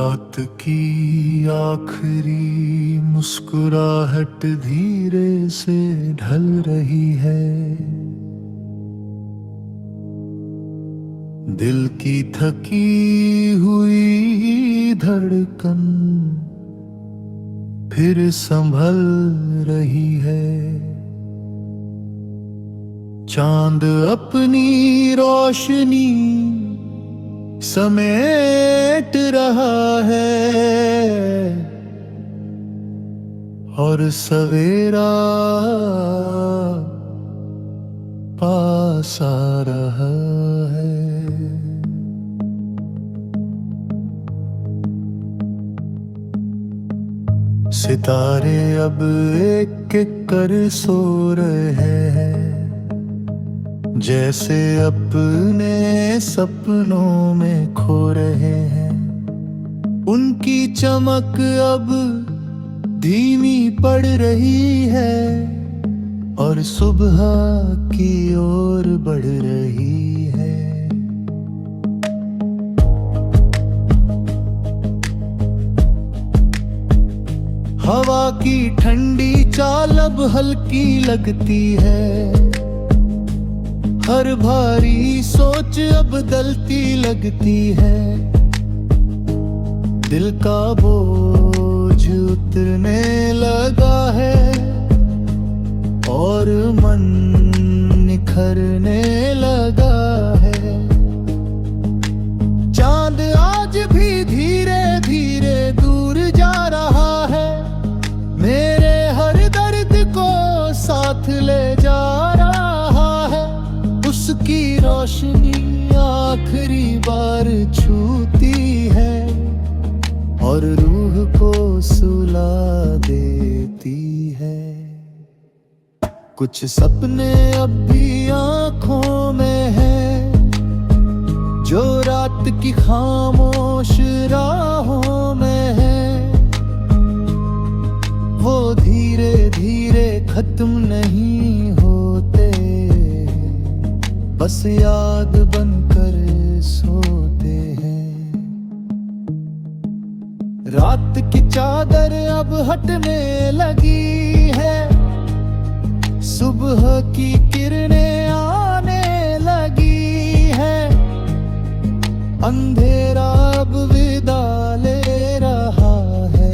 रात की आखिरी मुस्कुराहट धीरे से ढल रही है। दिल की थकी हुई धड़कन फिर संभल रही है। चांद अपनी रोशनी समेट रहा है और सवेरा पास आ रहा है। सितारे अब एक एक कर सो रहे हैं, जैसे अपने सपनों में खो रहे हैं। उनकी चमक अब धीमी पड़ रही है और सुबह की ओर बढ़ रही है। हवा की ठंडी चाल अब हल्की लगती है। हर भारी सोच अब बदलती लगती है। दिल का बोझ उतरने लगा है और मन निखरने लगा है। चांद आज भी धीरे धीरे दूर जा रहा है, मेरे हर दर्द को साथ ले जा रहा है। उसकी रोशनी आखिरी बार छूती है और रूह को सुला देती है। कुछ सपने अब भी आंखों में हैं, जो रात की खामोश राहों में है। वो धीरे धीरे खत्म नहीं होते, बस याद बनकर सोते हैं। रात की चादर अब हटने लगी है, सुबह की किरणें आने लगी है। अंधेरा अब विदा ले रहा है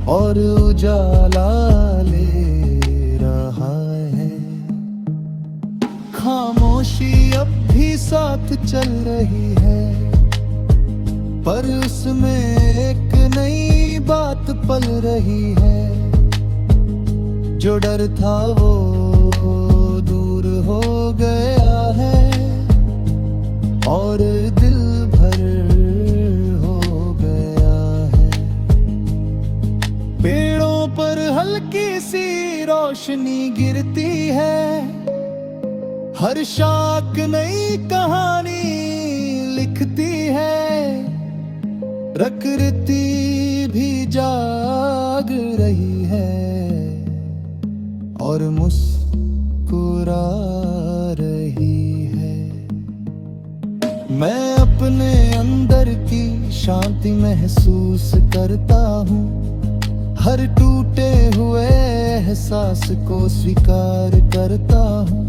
और उजाला ले रहा है। खामोशी अब भी साथ चल रही है, पर उसमें एक नई बात पल रही है। जो डर था वो दूर हो गया है और दिल भर हो गया है। पेड़ों पर हल्की सी रोशनी गिरती है, हर शाख नई कहानी लिखती है। प्रकृति भी जाग रही है और मुस्कुरा रही है। मैं अपने अंदर की शांति महसूस करता हूँ, हर टूटे हुए एहसास को स्वीकार करता हूँ।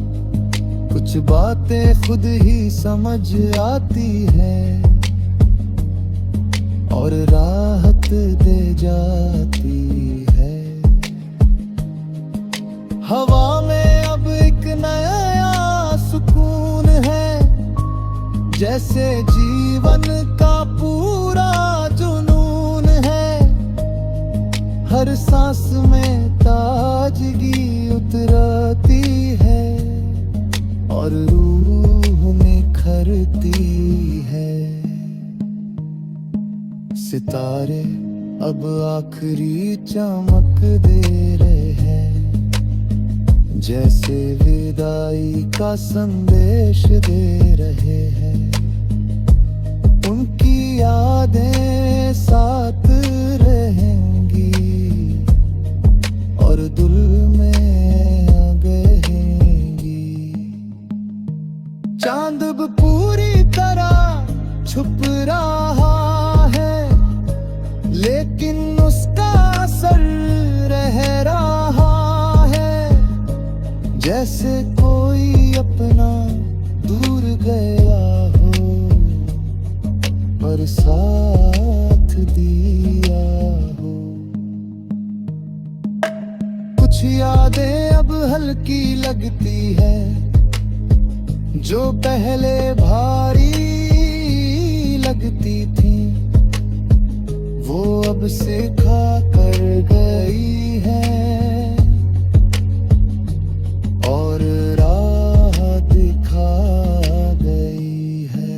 कुछ बातें खुद ही समझ आती है और राहत दे जाती है। हवा में अब एक नया सुकून है, जैसे जीवन का पूरा जुनून है। हर सांस में ताजगी उतरती है और रूह निखरती है। सितारे अब आखिरी चमक दे रहे हैं, जैसे विदाई का संदेश दे रहे हैं। उनकी यादें साथ रहेंगी और दिल में बहेंगी। चांद अब पूरी तरह छुप रहा लेकिन उसका असर रह रहा है, जैसे कोई अपना दूर गया हो पर साथ दिया हो। कुछ यादें अब हल्की लगती है, जो पहले भारी लगती थी, वो अब सिखा कर गई है और राह दिखा गई है।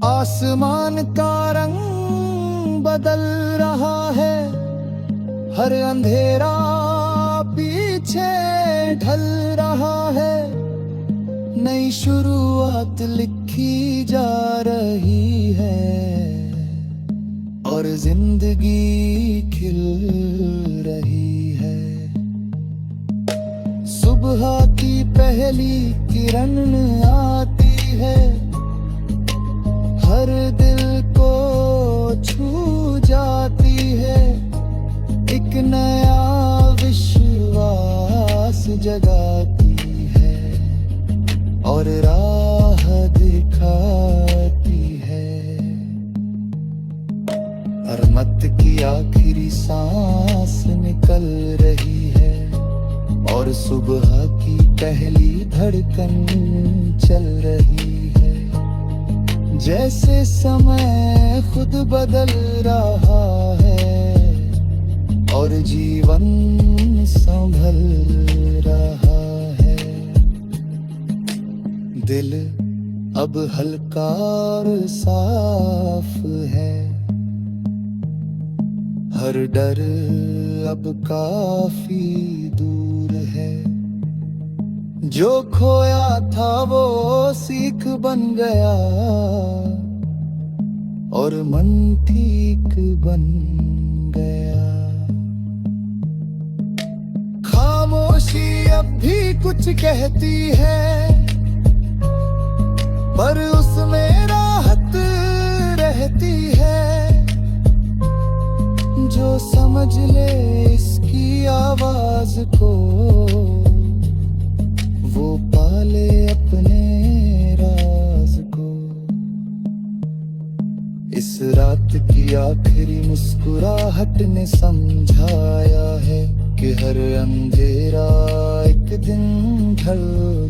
आसमान का रंग बदल रहा है, हर अंधेरा पीछे ढल रहा है, नई शुरुआत लिखी जा रही है और जिंदगी खिल रही है। सुबह की पहली किरण आती है, हर दिल को छू जाती है, एक नया विश्वास जगाती है और राह दिखाती है। रहमत की आखिरी सांस निकल रही है और सुबह की पहली धड़कन चल रही है, जैसे समय खुद बदल रहा है और जीवन संभल रहा है। दिल अब हल्का और साफ है, हर डर अब काफी दूर है, जो खोया था वो सीख बन गया और मन ठीक बन गया। खामोशी अब भी कुछ कहती है, पर उसमें राहत रहती है, जो समझ ले इसकी आवाज को, वो पाले अपने राज को। इस रात की आखिरी मुस्कुराहट ने समझाया है कि हर अंधेरा एक दिन ढल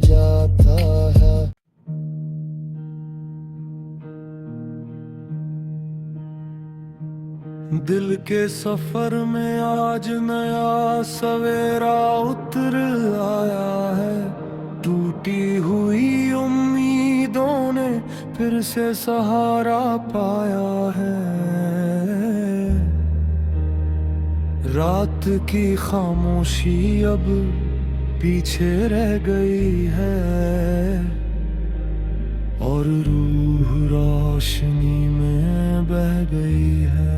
जाता है। दिल के सफर में आज नया सवेरा उतर आया है, टूटी हुई उम्मीदों ने फिर से सहारा पाया है। रात की खामोशी अब पीछे रह गई है और रूह रोशनी में बह गई है।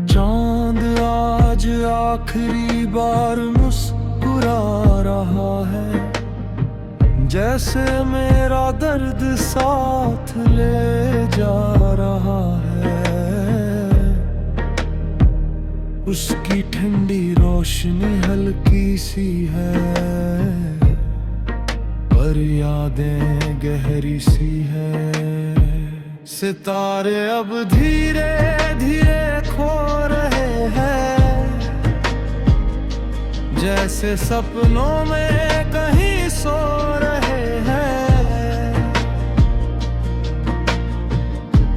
चांद आज आखिरी बार मुस्कुरा रहा है, जैसे मेरा दर्द साथ ले जा रहा है। उसकी ठंडी रोशनी हल्की सी है, पर यादें गहरी सी है। सितारे अब धीरे धीरे खो रहे हैं, जैसे सपनों में कहीं सो रहे हैं।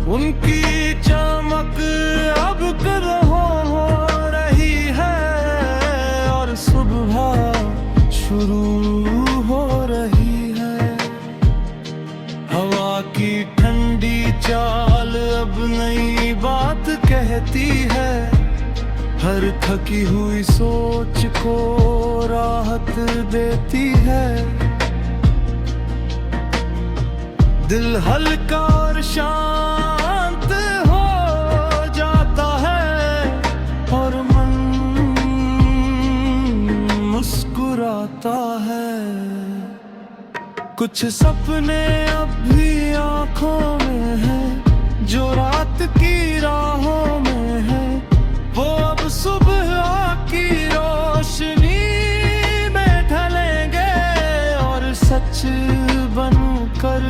उनकी चमक अब कदमों हो रही है और सुबह शुरू हो रही है। हवा की ठंडी चाल अब नई बात कहती है, हर थकी हुई सोच को राहत देती है। दिल हल्का और शांत हो जाता है और मन मुस्कुराता है। कुछ सपने अब भी आंखों में हैं, जो रात की राहों में है वो अब सुबह की रोशनी में ढलेंगे और सच बनकर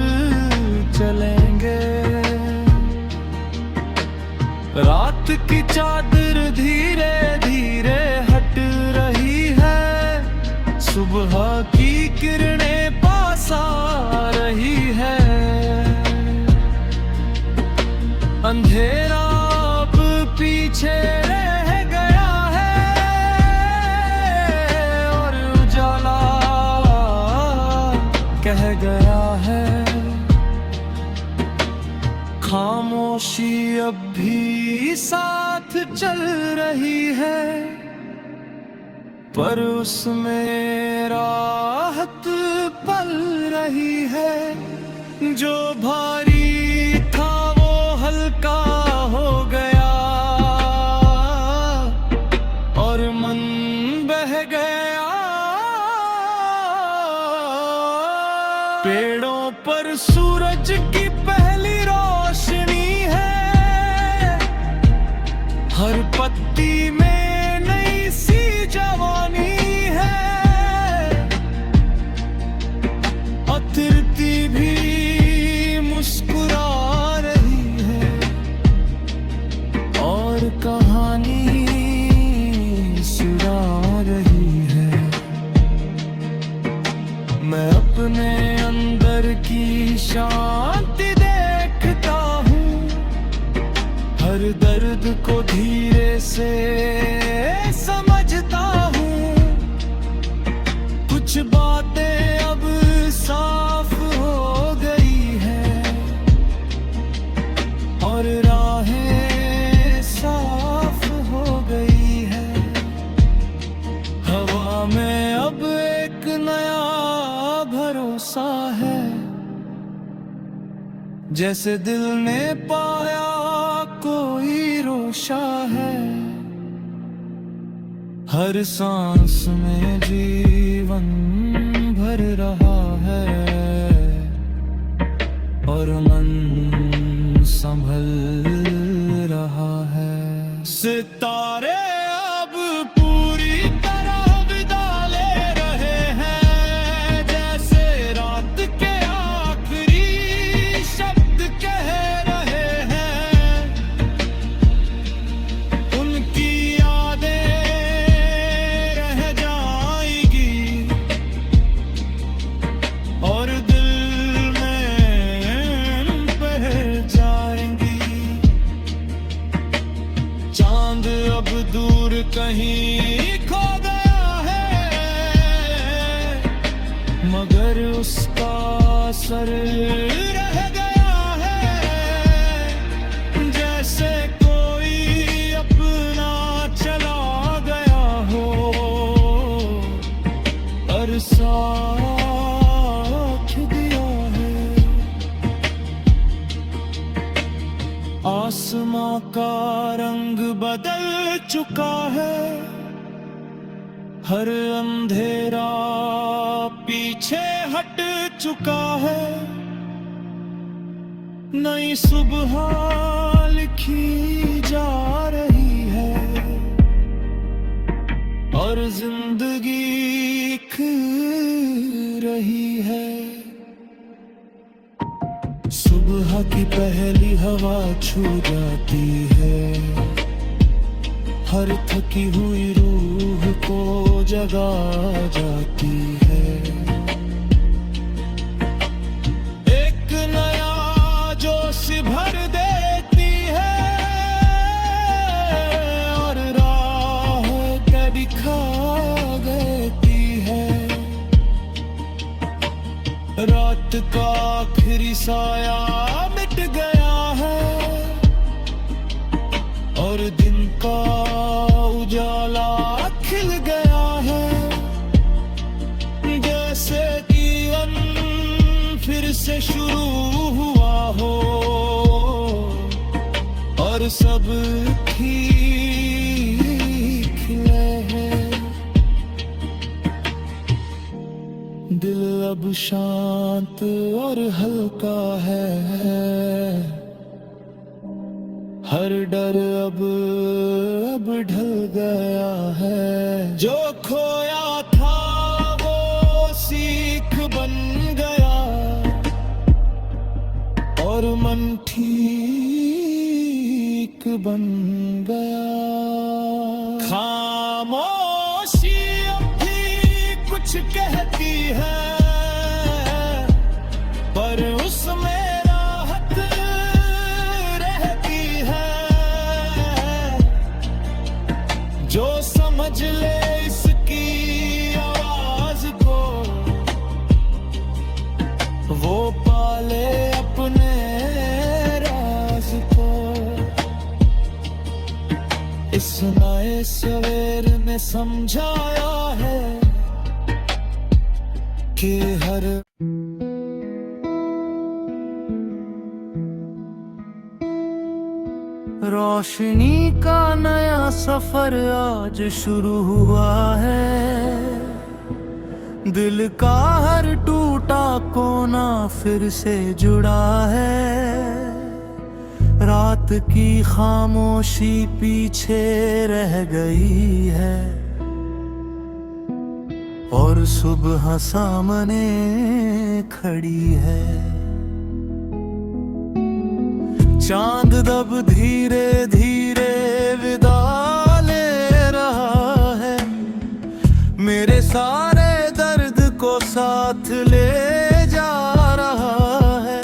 चलेंगे। रात की चादर धीरे धीरे हट रही है, सुबह की किरणें पास आ रही है। अंधेरा अब पीछे रह गया है और उजाला कह गया है। खामोशी अब भी साथ चल रही है, पर उसमें राहत पल रही है। जो भारी था वो हल्का हो गया और मन बह गया। पेड़ों पर सूरज की पहली रोशनी है, हर पत्ती में नई सी जवानी है। अतिरती भी मुस्कुरा रही है और कहानी सुना रही है। मैं अपने अंदर की शांति देखता हूँ, हर दर्द को धीरे से समझता हूँ। कुछ बातें अब साफ हो गई हैं और राहें साफ हो गई है। हवा में अब एक नया भरोसा है, जैसे दिल ने पाया कोई रोशा है। हर सांस में जीवन भर रहा है और मन संभल रहा है। सितारे अब पूरी तरह विदा ले रहे हैं, जैसे रात के आखिरी शब्द कह रहे हैं। उनकी यादें रह जाएगी और दिल में बह जाएंगी। चांद अब दूर कहीं खो गया है, मगर उसका असर रह गया है। जैसे कोई अपना चला गया हो, अरसा दिया है। आसमां का रंग बदल चुका है, हर अंधेरा पीछे हट चुका है। नई सुबह लिखी जा रही है और जिंदगी खिल रही है। सुबह की पहली हवा छू जाती है, हर थकी हुई रूह को जगा जाती है। एक नया जोश भर देती है और राह के दिखा देती है। रात का आखिरी साया मिट गया है और दिन का उजाला खिल गया है। जैसे जीवन फिर से शुरू हुआ हो और सब ठीक खिले हैं। दिल अब शांत और हल्का है, हर डर अब ढल गया है। जो खोया था वो सीख बन गया, और मन ठीक बन गया। खामोशी अब भी कुछ कहती है, पर उसमें राहत रहती है। जो समझ ले इसकी आवाज को, वो पाले अपने राज को। इस नए सवेर में समझाया है कि हर रोशनी का नया सफर आज शुरू हुआ है। दिल का हर टूटा कोना फिर से जुड़ा है। रात की खामोशी पीछे रह गई है, और सुबह सामने खड़ी है। चांद दब धीरे धीरे विदा ले रहा है। मेरे सारे दर्द को साथ ले जा रहा है।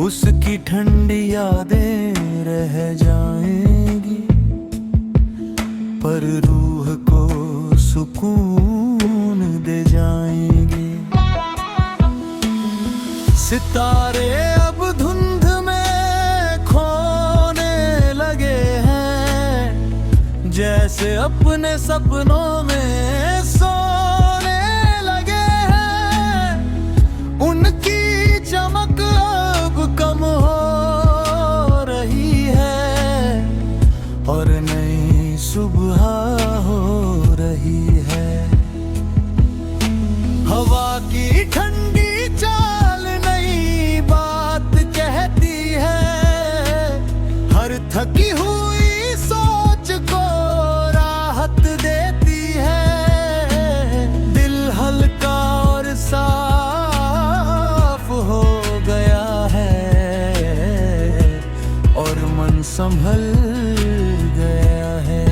उसकी ठंडी यादें रह जाएंगी, पर रूह को सुकून दे जाएंगे। सितारे अब धुंध में खोने लगे हैं, जैसे अपने सपनों में सोने लगे हैं। उनकी चमक अब कम हो रही है, और नई सुबह हो रही है। हवा की ठंडी चाल नई बात कहती है। हर थकी हुई सोच को राहत देती है। दिल हल्का और साफ हो गया है, और मन संभल गया है।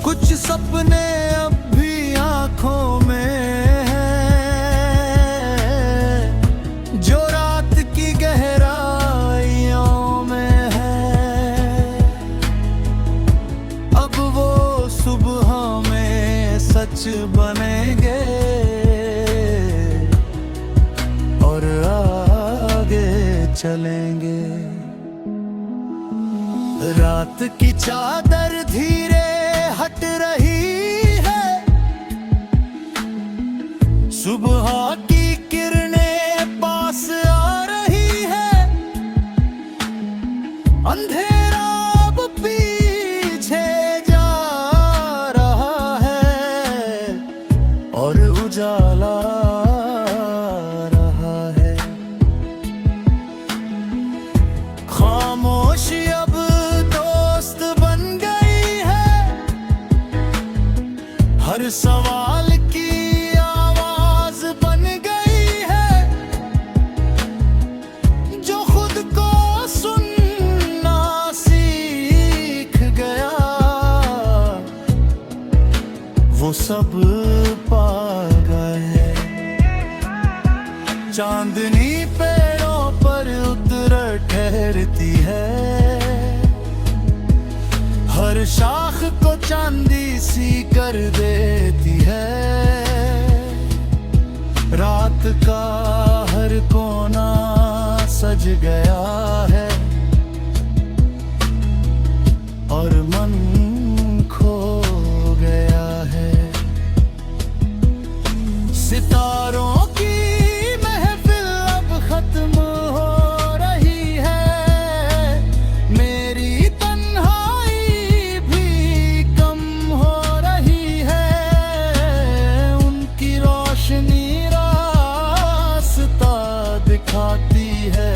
कुछ सपने अब भी आंखों में हैं, जो रात की गहराइयों में है। अब वो सुबह में सच बनेंगे, और आगे चलेंगे। रात की चादर धीरे हट रही है। सुबह की किरणें पास आ रही है। अंधेरा अब पीछे जा रहा है, और उजाला रहा है। खामोशी अब दोस्त बन गई है। हर सवाल की आवाज बन गई है। जो खुद को सुनना सीख गया, वो सब पा गए। चांदनी पेड़ों पर उतर ठहरती है। हर शाख को चांदी सी कर देती है। रात का हर कोना सज गया है, और मन खो गया है। सितारों की महफिल अब खत्म हो रही है। मेरी तन्हाई भी कम हो रही है। उनकी रोशनी रास्ता दिखाती है।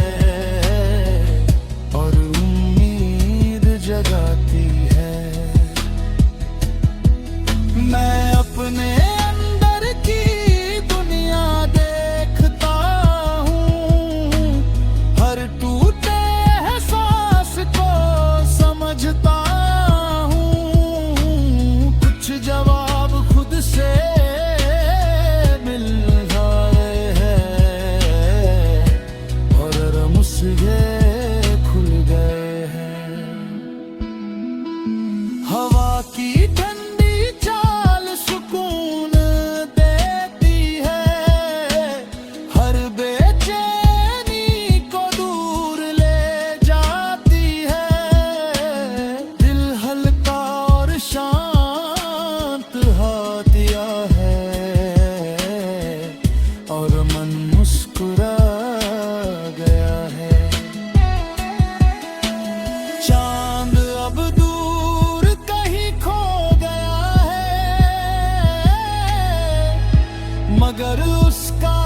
मगर उसका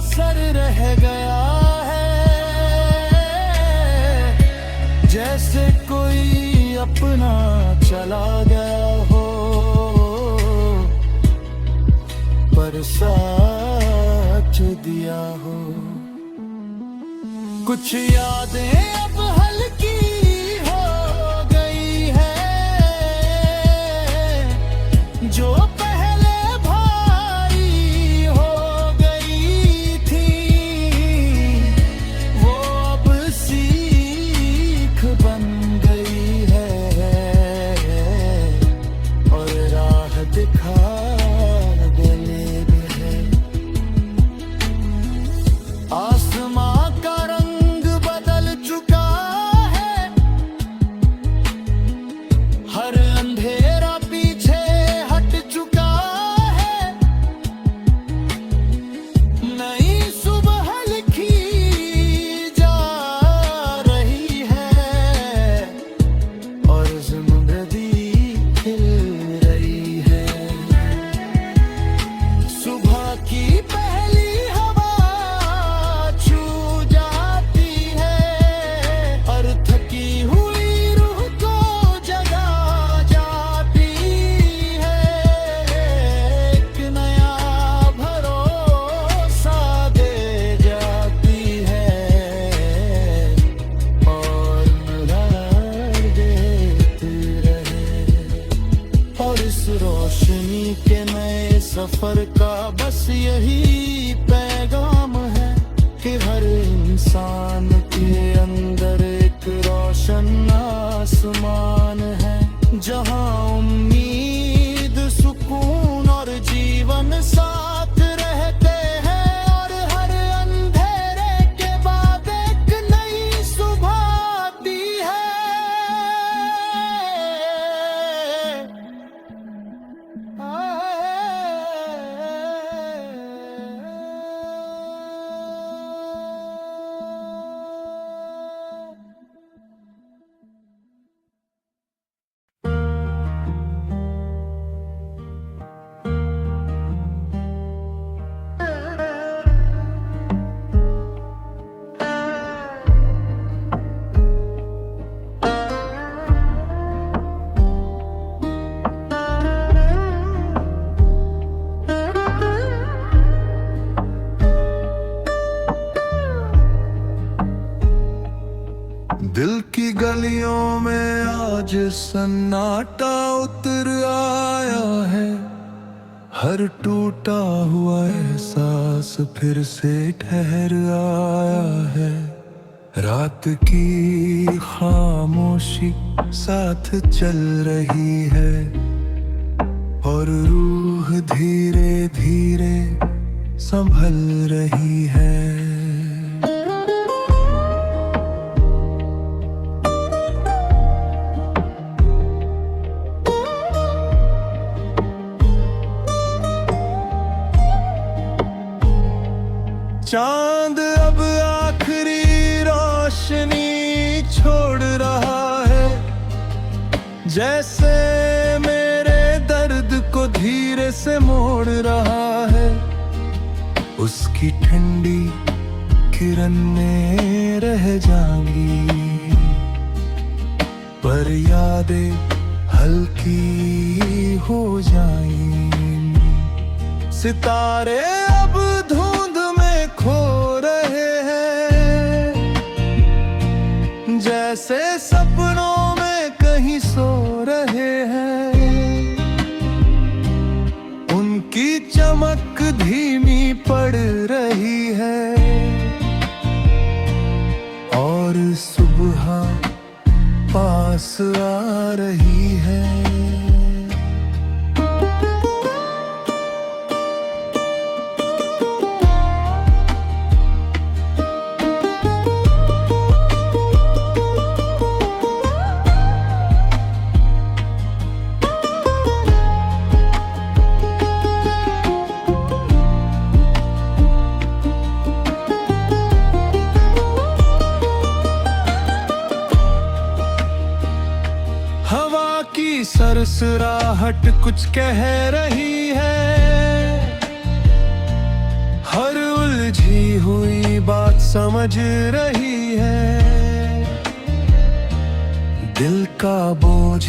सर रह गया है, जैसे कोई अपना चला गया हो, पर साथ दिया हो। कुछ यादें अब हल्की हो गई है, जो पहले भारी हो गई थी, वो अब सीख बन गई है, और राह दिखा गले में है। आसमां का रंग बदल चुका है, हर अंधेरा पीछे हट चुका है, नई सुबह लिखी जा रही है, और जिंदगी खिल रही है। सुबह की पहली हवा छू जाती है, और थकी हुई रूह को जगा जाती है। एक नया भरोसा दे जाती है, और नज़र देते रहे। और इस रोशनी के नए सफर का बस यही पैगाम है, कि हर इंसान के अंदर एक रोशन आसमान है, जहां उम्मीद, सुकून और जीवन साथ रहते हैं, और हर अंधेरे के बाद एक नई सुबह आती है। दिल की गलियों में आज सन्नाटा उतर आया है, हर टूटा हुआ एहसास फिर से ठहर आया है। रात की खामोशी साथ चल रही है, और रूह धीरे धीरे संभल रही है। चांद अब आखिरी रोशनी छोड़ रहा है, जैसे मेरे दर्द को धीरे से मोड़ रहा है। उसकी ठंडी किरणें रह जाएंगी, पर यादें हल्की हो जाएंगी। सितारे अब धुंध में खो रहे हैं, जैसे सपनों में कहीं सो रहे हैं। उनकी चमक धीमी पड़ रही है, और सुबह पास आ रही है। सरसराहट कुछ कह रही है, बज रही है। दिल का बोझ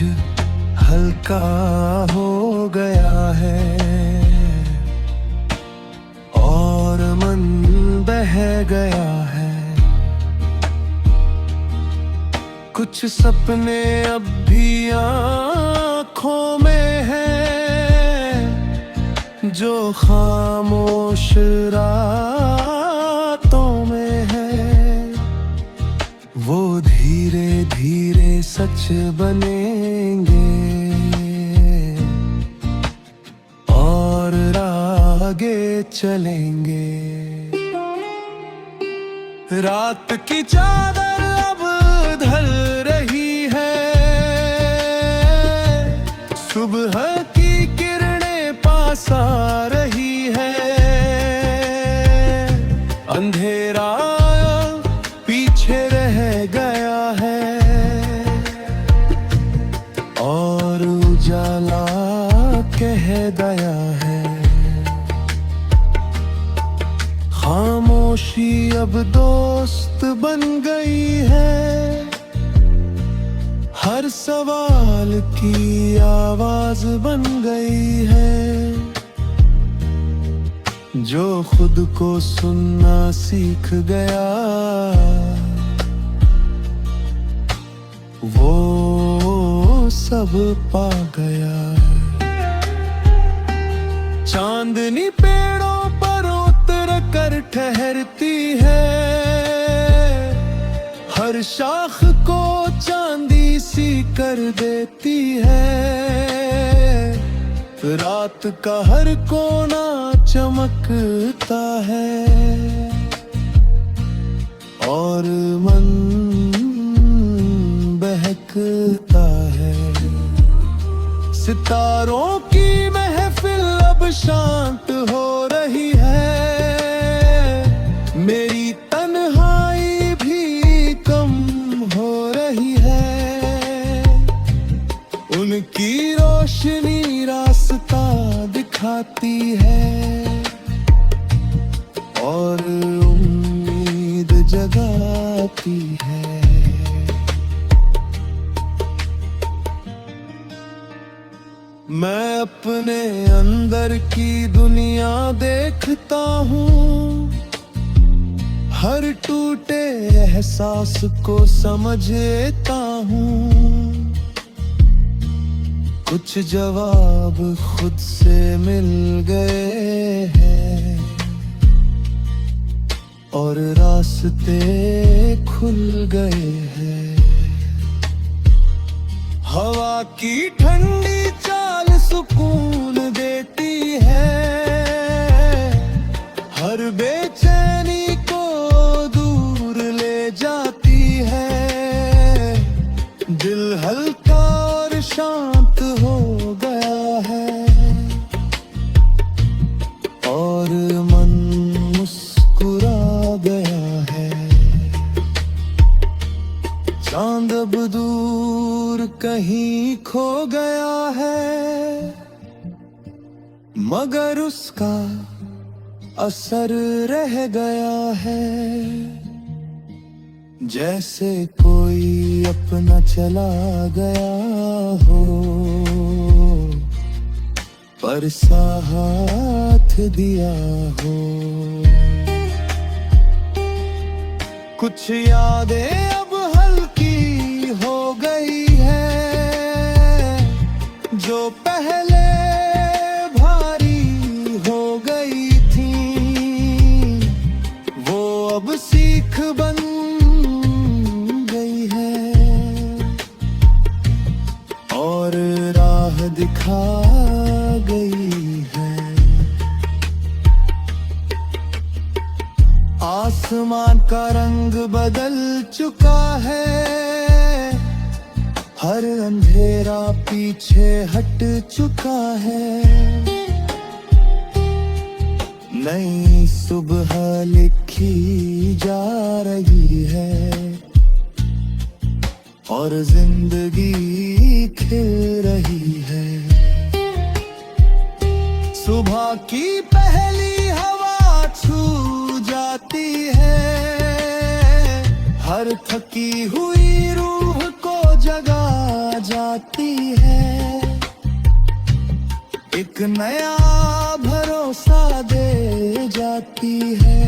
हल्का हो गया है और मन बह गया है। कुछ सपने अब भी आँखों में हैं, जो खामोश रातों में है। वो धीरे धीरे सच बनेंगे और आगे चलेंगे। रात की चादर अब ढल रही है, सुबह की किरणें पास आ रही है। अंधेरा पीछे रह गया है और उजाला कह गया है। खामोशी अब दोस्त बन गई है, हर सवाल की आवाज बन गई है। जो खुद को सुनना सीख गया, वो सब पा गया। चांदनी पेड़ों पर उतर कर ठहरती है, हर शाख को चांदी सी कर देती है। रात का हर कोना चमकता है और मन बहकता है। सितारों की महफिल अब शांत हो रही है, मेरी तन्हाई भी कम हो रही है। उनकी रोशनी रास्ता दिखाती है और उम्मीद जगाती है। मैं अपने अंदर की दुनिया देखता हूँ, हर टूटे एहसास को समझता हूँ। कुछ जवाब खुद से मिल गए हैं और रास्ते खुल गए हैं। हवा की ठंडी चाल सुकून देती है, हर बेचैनी को दूर ले जाती है। दिल हल्का और शांत हो गया है और मन मुस्कुरा गया है। चांद अब दूर कहीं खो गया है, मगर उसका असर रह गया है। जैसे कोई अपना चला गया हो, पर साथ दिया हो। कुछ यादें अब हल्की हो गई है, जो पहले भारी हो गई थी, वो अब सीख बन गई है और राह दिखा गई है। आसमान का रंग बदल चुका है, हर अंधेरा पीछे हट चुका है। नई सुबह लिखी जा रही है और जिंदगी खिल रही है। सुबह की पहली हवा छू जाती है, हर थकी हुई रूह को जगा जाती है, एक नया भरोसा दे जाती है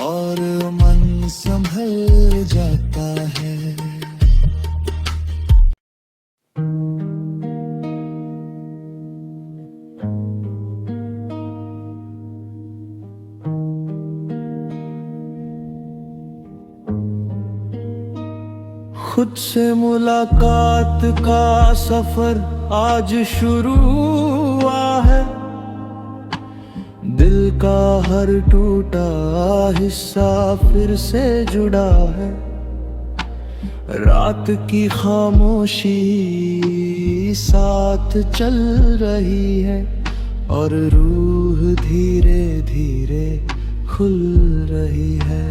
और मन संभल जाता है। खुद से मुलाकात का सफर आज शुरू हुआ है, दिल का हर टूटा हिस्सा फिर से जुड़ा है। रात की खामोशी साथ चल रही है और रूह धीरे धीरे खुल रही है।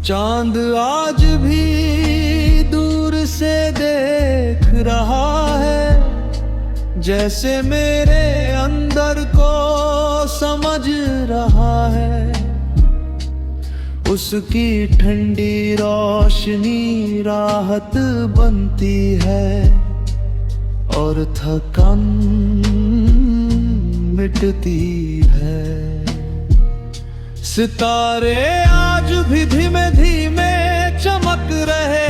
चांद आज भी दूर से देख रहा है, जैसे मेरे अंदर को समझ रहा है। उसकी ठंडी रोशनी राहत बनती है और थकान मिटती है। सितारे आज भी धीमे धीमे चमक रहे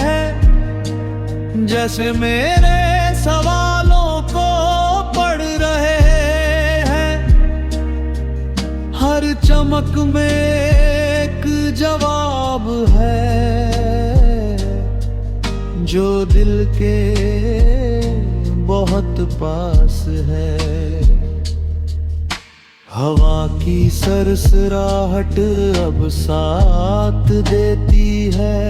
हैं, जैसे मेरे सवालों को पढ़ रहे हैं। हर चमक में एक जवाब है जो दिल के बहुत पास है। हवा की सरसराहट अब साथ देती है,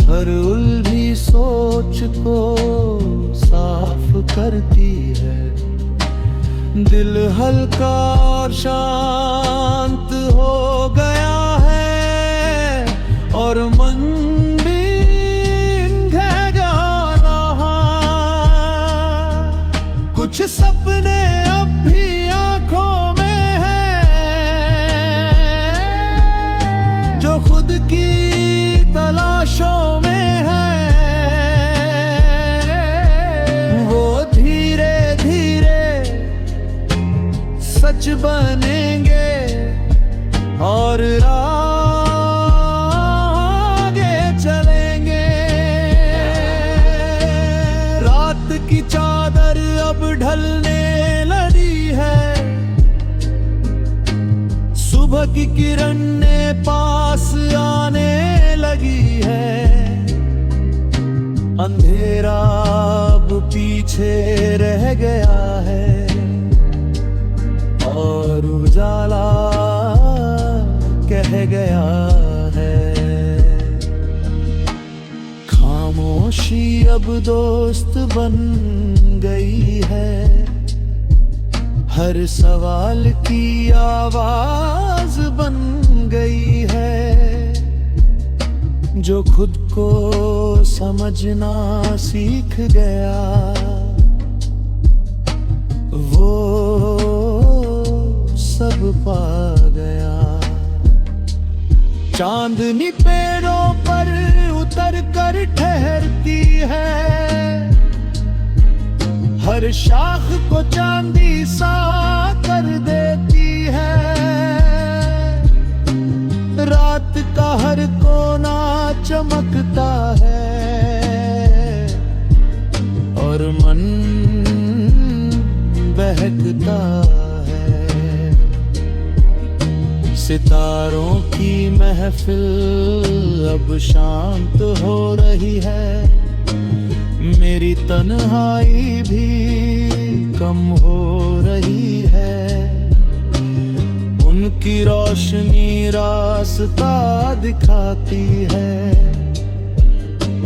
हर उलझी सोच को साफ करती है। दिल हल्का और शांत हो गया है और मन भी भीग गया। कुछ सपने अब भी आंखों में है, जो खुद की तलाशों में है। वो धीरे धीरे सच बनेंगे और आगे चलेंगे। रात की चादर अब ढलने लगी है, सुबह की किरणें पास आने लगी है। अंधेरा अब पीछे रह गया है और उजाला कह गया है। खामोशी अब दोस्त बन गई है, हर सवाल की आवाज बन गई है। जो खुद को समझना सीख गया वो सब पा गया। चांदनी पेड़ों पर उतर कर ठहरती है, हर शाख को चांदी सा कर देती है। रात का हर कोना चमकता है और मन बहकता है। सितारों की महफिल अब शांत हो रही है, मेरी तन्हाई भी कम हो रही है। उनकी रोशनी रास्ता दिखाती है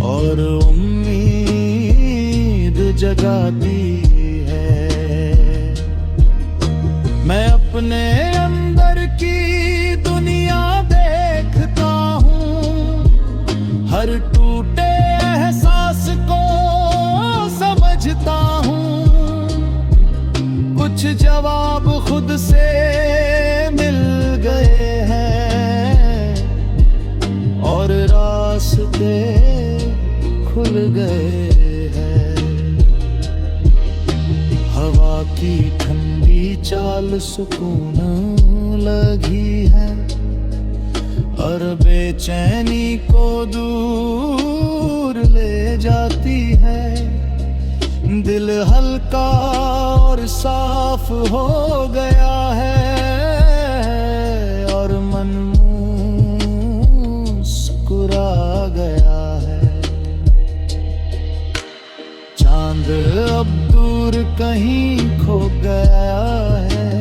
और उम्मीद जगाती है। मैं अपने अंदर की दुनिया देखता हूँ, हर टूटे एहसास को समझता हूँ। कुछ जवाब खुद से मिल गए हैं रास्ते खुल गए हैं। हवा की ठंडी चाल सुकून लगी है और बेचैनी को दूर ले जाती है। दिल हल्का और साफ हो गया है और मन मुस्कुरा गया है। चांद अब दूर कहीं खो गया है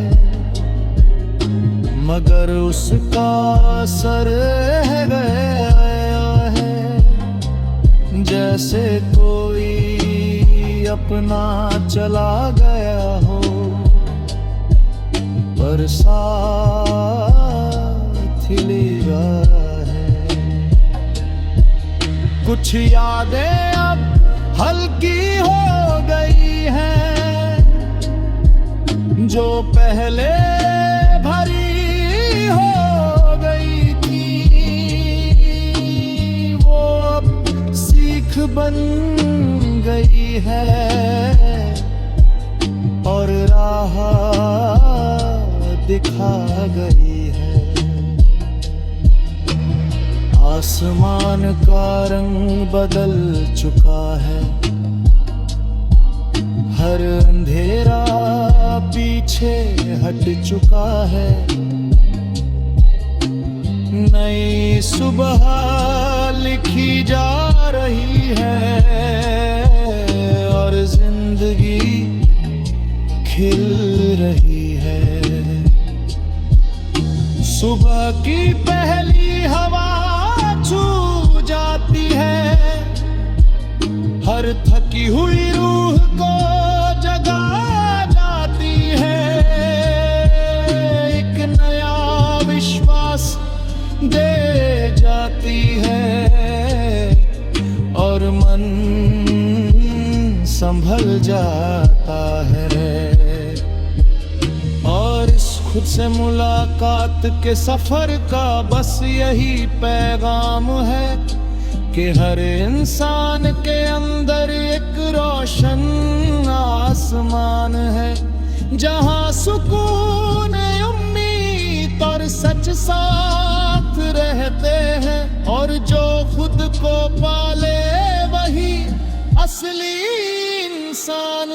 मगर उसका असर रह गया है। जैसे कोई अपना चला गया हो पर साथ ले गया है। कुछ यादें अब हल्की हो गई हैं जो पहले भरी हो गई थी। वो अब सीख बन गई है और राह दिखा गई है। आसमान का रंग बदल चुका है, हर अंधेरा पीछे हट चुका है। नई सुबह लिखी जा रही है और जिंदगी खिल रही है। सुबह की पहली हवा छू जाती है, हर थकी हुई रूह को जगा जाती है। एक नया विश्वास दे जाती है और मन संभल जाता है। और इस खुद से मुलाकात के सफर का बस यही पैगाम है कि हर इंसान के अंदर एक रोशन आसमान है जहां सुकून, उम्मीद और सच साथ रहते हैं। और जो खुद को पाले वही असली इंसान